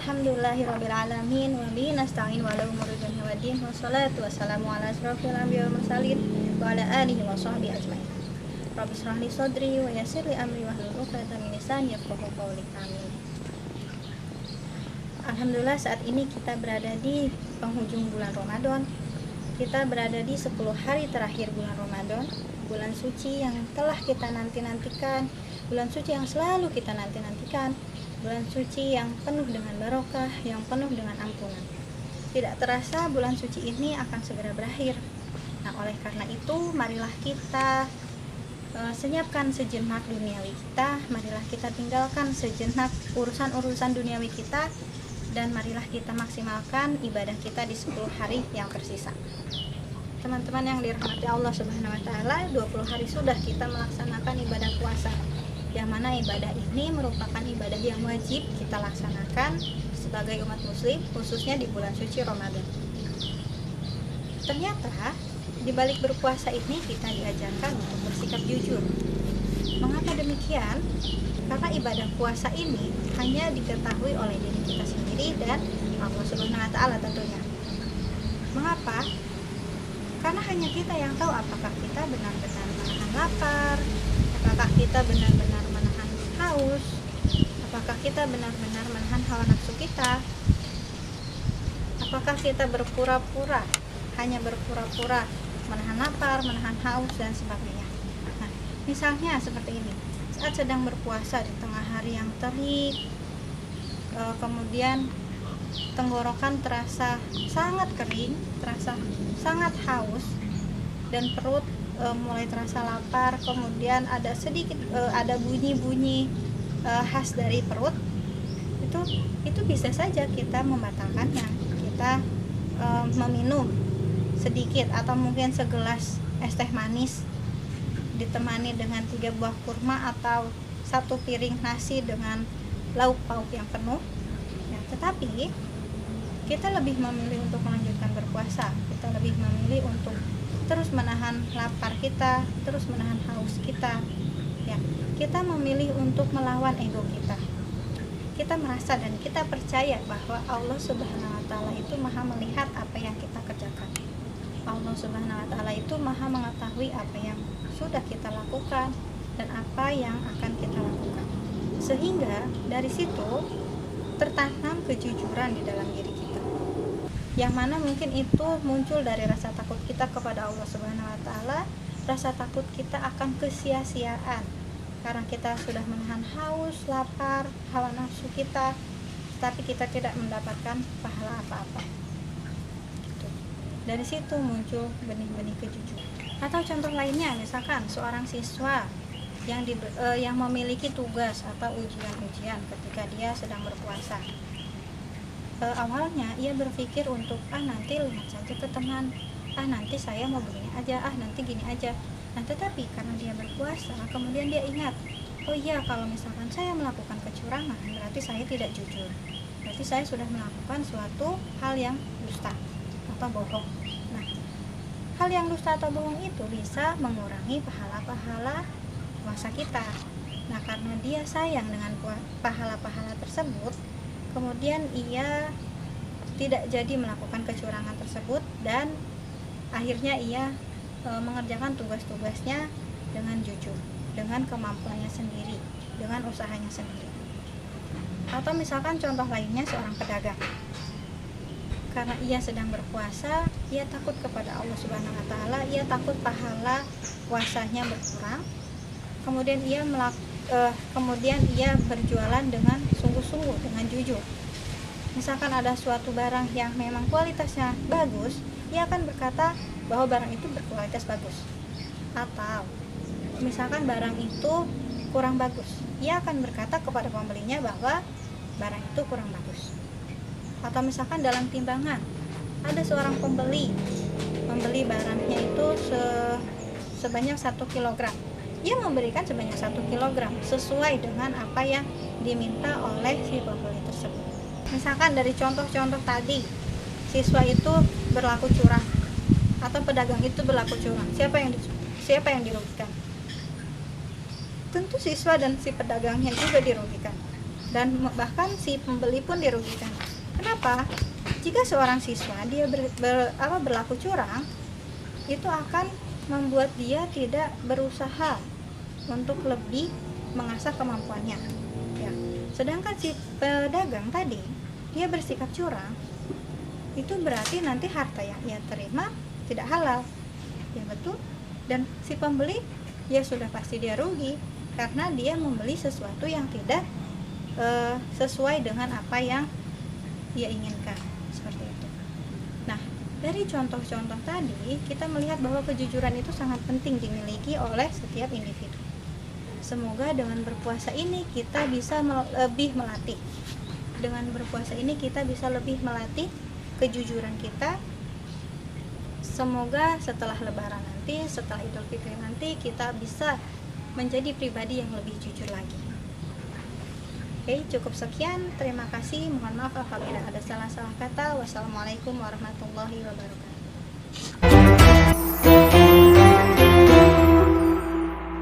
Alhamdulillahirrabbilalamin wa bihi nasta'in wa ala umuri dunya waddin wassalatu wassalamu ala asrofil anbiya wal mursalin wa ala alihi wa sahbihi ajmain. Rabbi shrah li sadri wa yassir li amri wahlul 'uqdatam min lisani yafqahu qawli. Amin. Alhamdulillah, saat ini kita berada di penghujung bulan Ramadan. Kita berada di 10 hari terakhir bulan Ramadan, bulan suci yang telah kita nanti-nantikan, bulan suci yang selalu kita nanti-nantikan, bulan suci yang penuh dengan barokah, yang penuh dengan ampunan. Tidak terasa bulan suci ini akan segera berakhir. Nah, oleh karena itu, marilah kita senyapkan sejenak duniawi kita, marilah kita tinggalkan sejenak urusan-urusan duniawi kita, dan marilah kita maksimalkan ibadah kita di 10 hari yang tersisa. Teman-teman yang dirahmati Allah Subhanahu wa taala, 20 hari sudah kita melaksanakan ibadah puasa, yang mana ibadah ini merupakan ibadah yang wajib kita laksanakan sebagai umat muslim, khususnya di bulan suci Ramadan. Ternyata di balik berpuasa ini kita diajarkan untuk bersikap jujur. Mengapa demikian? Karena ibadah puasa ini hanya diketahui oleh diri kita sendiri dan Allah Subhanahu wa taala tentunya. Mengapa? Karena hanya kita yang tahu apakah kita benar-benar menahan lapar, apakah kita benar-benar menahan haus, apakah kita benar-benar menahan hawa nafsu kita, apakah kita berpura-pura, hanya berpura-pura menahan lapar, menahan haus, dan sebagainya. Nah, misalnya seperti ini, saat sedang berpuasa di tengah hari yang terik, kemudian tenggorokan terasa sangat kering, terasa sangat haus, dan perut mulai terasa lapar, kemudian ada sedikit ada bunyi-bunyi khas dari perut, itu bisa saja kita membatalkannya. Kita meminum sedikit atau mungkin segelas es teh manis ditemani dengan 3 buah kurma atau 1 piring nasi dengan lauk pauk yang penuh. Ya, tetapi kita lebih memilih untuk melanjutkan berpuasa. Kita lebih memilih untuk terus menahan lapar kita, terus menahan haus kita. Ya, kita memilih untuk melawan ego kita. Kita merasa dan kita percaya bahwa Allah Subhanahu wa taala itu Maha melihat apa yang kita kerjakan. Allah Subhanahu wa taala itu Maha mengetahui apa yang sudah kita lakukan dan apa yang akan kita lakukan. Sehingga dari situ tertanam kejujuran di dalam diri kita, yang mana mungkin itu muncul dari rasa takut kita kepada Allah Subhanahu wa taala, rasa takut kita akan kesia-siaan karena kita sudah menahan haus, lapar, hawa nafsu kita, tapi kita tidak mendapatkan pahala apa-apa. Dari situ muncul benih-benih kejujuran. Atau contoh lainnya, misalkan seorang siswa yang memiliki tugas atau ujian-ujian ketika dia sedang berpuasa. Awalnya ia berpikir untuk nanti lihat saja ke teman, nanti saya mau begini aja, nanti gini aja. Nah, tetapi karena dia berpuasa, kemudian dia ingat, oh iya, kalau misalkan saya melakukan kecurangan, berarti saya tidak jujur, berarti saya sudah melakukan suatu hal yang dusta atau bohong. Nah, hal yang dusta atau bohong itu bisa mengurangi pahala-pahala puasa kita. Nah, karena dia sayang dengan pahala-pahala tersebut, kemudian ia tidak jadi melakukan kecurangan tersebut, dan akhirnya ia mengerjakan tugas-tugasnya dengan jujur, dengan kemampuannya sendiri, dengan usahanya sendiri. Atau misalkan contoh lainnya, seorang pedagang, karena ia sedang berpuasa, ia takut kepada Allah Subhanahu wa taala, ia takut pahala puasanya berkurang. Kemudian ia berjualan dengan sungguh-sungguh, dengan jujur. Misalkan ada suatu barang yang memang kualitasnya bagus, ia akan berkata bahwa barang itu berkualitas bagus. Atau misalkan barang itu kurang bagus, ia akan berkata kepada pembelinya bahwa barang itu kurang bagus. Atau misalkan dalam timbangan, ada seorang membeli barangnya itu sebanyak 1 kilogram. Ia memberikan sebanyak 1 kilogram sesuai dengan apa yang diminta oleh si pembeli tersebut. Misalkan dari contoh-contoh tadi, siswa itu berlaku curang atau pedagang itu berlaku curang. Siapa yang dirugikan? Tentu siswa dan si pedagangnya juga dirugikan. dan bahkan si pembeli pun dirugikan. Kenapa? Jika seorang siswa dia berlaku curang, itu akan membuat dia tidak berusaha untuk lebih mengasah kemampuannya ya. Sedangkan si pedagang tadi dia bersikap curang, itu berarti nanti harta yang ia terima tidak halal ya, betul. Dan si pembeli ya sudah pasti dia rugi karena dia membeli sesuatu yang tidak sesuai dengan apa yang dia inginkan, seperti itu. Nah, dari contoh-contoh tadi kita melihat bahwa kejujuran itu sangat penting dimiliki oleh setiap individu. Semoga dengan berpuasa ini kita bisa lebih melatih. Dengan berpuasa ini kita bisa lebih melatih kejujuran kita. Semoga setelah lebaran nanti, setelah Idul Fitri nanti, kita bisa menjadi pribadi yang lebih jujur lagi. Oke, cukup sekian. Terima kasih. Mohon maaf apabila ada salah-salah kata. Wassalamualaikum warahmatullahi wabarakatuh.